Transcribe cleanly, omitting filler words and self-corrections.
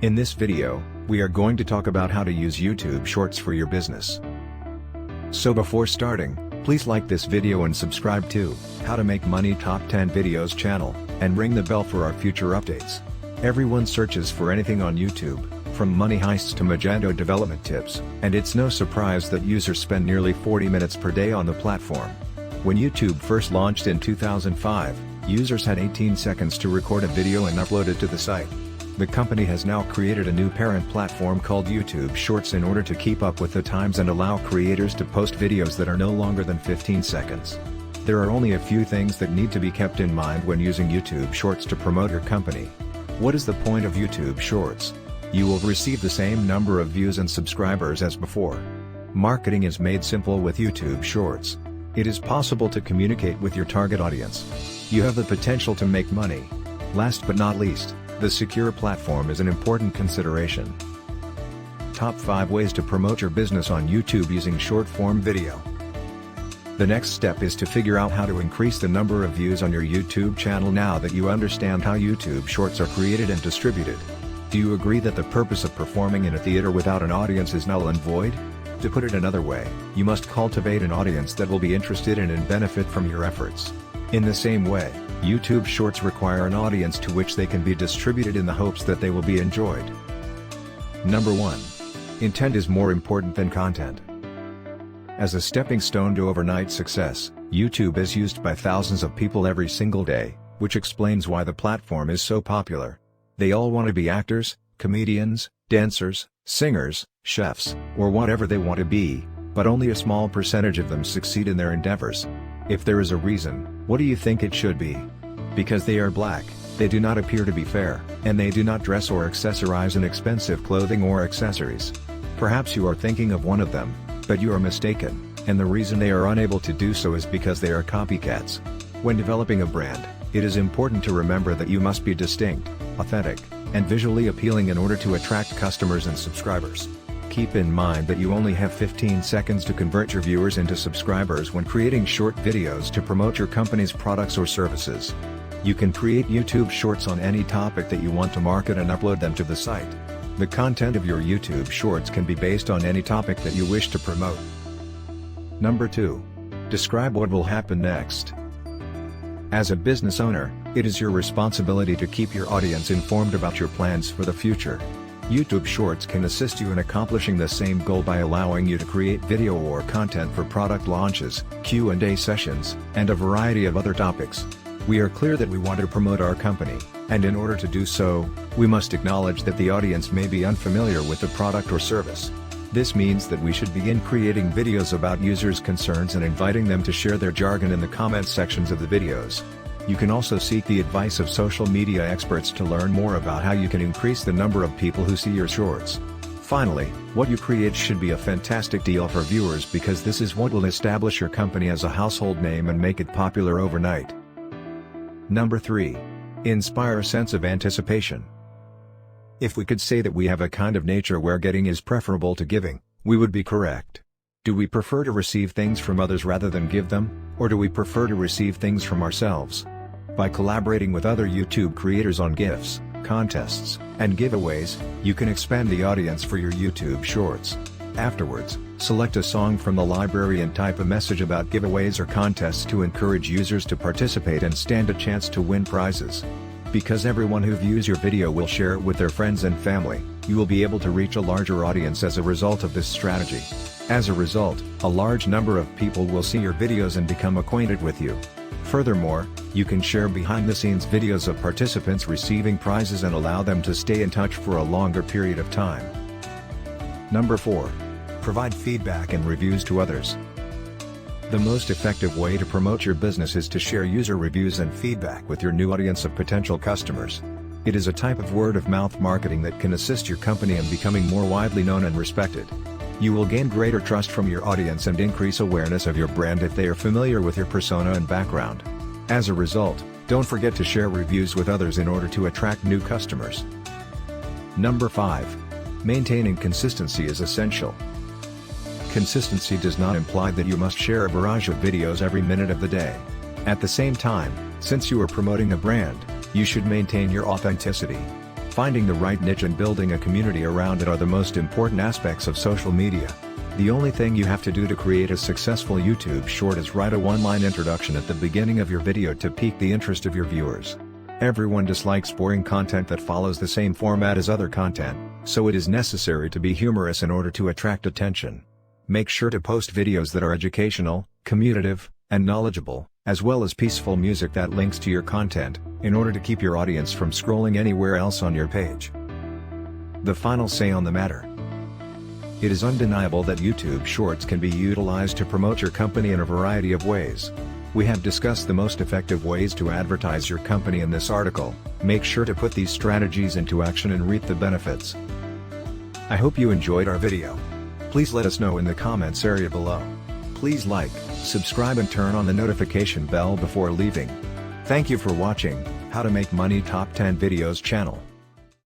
In this video, we are going to talk about how to use YouTube Shorts for your business. So before starting, please like this video and subscribe to How to Make Money Top 10 Videos channel, and ring the bell for our future updates. Everyone searches for anything on YouTube, from money heists to Magento development tips, and it's no surprise that users spend nearly 40 minutes per day on the platform. When YouTube first launched in 2005, users had 18 seconds to record a video and upload it to the site. The company has now created a new parent platform called YouTube Shorts in order to keep up with the times and allow creators to post videos that are no longer than 15 seconds. There are only a few things that need to be kept in mind when using YouTube Shorts to promote your company. What is the point of YouTube Shorts? You will receive the same number of views and subscribers as before. Marketing is made simple with YouTube Shorts. It is possible to communicate with your target audience. You have the potential to make money. Last but not least, the secure platform is an important consideration. Top 5 ways to promote your business on YouTube using short-form video. The next step is to figure out how to increase the number of views on your YouTube channel now that you understand how YouTube Shorts are created and distributed. Do you agree that the purpose of performing in a theater without an audience is null and void? To put it another way, you must cultivate an audience that will be interested in and benefit from your efforts. In the same way, YouTube Shorts require an audience to which they can be distributed in the hopes that they will be enjoyed. Number 1. Intent is more important than content. As a stepping stone to overnight success, YouTube is used by thousands of people every single day, which explains why the platform is so popular. They all want to be actors, comedians, dancers, singers, chefs, or whatever they want to be, but only a small percentage of them succeed in their endeavors. If there is a reason, what do you think it should be? Because they are black, they do not appear to be fair, and they do not dress or accessorize in expensive clothing or accessories. Perhaps you are thinking of one of them, but you are mistaken, and the reason they are unable to do so is because they are copycats. When developing a brand, it is important to remember that you must be distinct, authentic, and visually appealing in order to attract customers and subscribers. Keep in mind that you only have 15 seconds to convert your viewers into subscribers when creating short videos to promote your company's products or services. You can create YouTube Shorts on any topic that you want to market and upload them to the site. The content of your YouTube Shorts can be based on any topic that you wish to promote. Number 2. Describe what will happen next. As a business owner, it is your responsibility to keep your audience informed about your plans for the future. YouTube Shorts can assist you in accomplishing the same goal by allowing you to create video or content for product launches, Q&A sessions, and a variety of other topics. We are clear that we want to promote our company, and in order to do so, we must acknowledge that the audience may be unfamiliar with the product or service. This means that we should begin creating videos about users' concerns and inviting them to share their jargon in the comments sections of the videos. You can also seek the advice of social media experts to learn more about how you can increase the number of people who see your shorts. Finally, what you create should be a fantastic deal for viewers because this is what will establish your company as a household name and make it popular overnight. Number 3. Inspire a sense of anticipation. If we could say that we have a kind of nature where getting is preferable to giving, we would be correct. Do we prefer to receive things from others rather than give them, or do we prefer to receive things from ourselves? By collaborating with other YouTube creators on gifts, contests, and giveaways, you can expand the audience for your YouTube Shorts. Afterwards, select a song from the library and type a message about giveaways or contests to encourage users to participate and stand a chance to win prizes. Because everyone who views your video will share it with their friends and family, you will be able to reach a larger audience as a result of this strategy. As a result, a large number of people will see your videos and become acquainted with you. Furthermore, you can share behind-the-scenes videos of participants receiving prizes and allow them to stay in touch for a longer period of time. Number 4. Provide feedback and reviews to others. The most effective way to promote your business is to share user reviews and feedback with your new audience of potential customers. It is a type of word-of-mouth marketing that can assist your company in becoming more widely known and respected. You will gain greater trust from your audience and increase awareness of your brand if they are familiar with your persona and background. As a result, don't forget to share reviews with others in order to attract new customers. Number 5. Maintaining consistency is essential. Consistency does not imply that you must share a barrage of videos every minute of the day. At the same time, since you are promoting a brand, you should maintain your authenticity. Finding the right niche and building a community around it are the most important aspects of social media. The only thing you have to do to create a successful YouTube short is write a one-line introduction at the beginning of your video to pique the interest of your viewers. Everyone dislikes boring content that follows the same format as other content, so it is necessary to be humorous in order to attract attention. Make sure to post videos that are educational, commutative, and knowledgeable, as well as peaceful music that links to your content, in order to keep your audience from scrolling anywhere else on your page. The final say on the matter. It is undeniable that YouTube Shorts can be utilized to promote your company in a variety of ways. We have discussed the most effective ways to advertise your company in this article. Make sure to put these strategies into action and reap the benefits. I hope you enjoyed our video. Please let us know in the comments area below. Please like, subscribe and turn on the notification bell before leaving. Thank you for watching How to Make Money Top 10 Videos channel.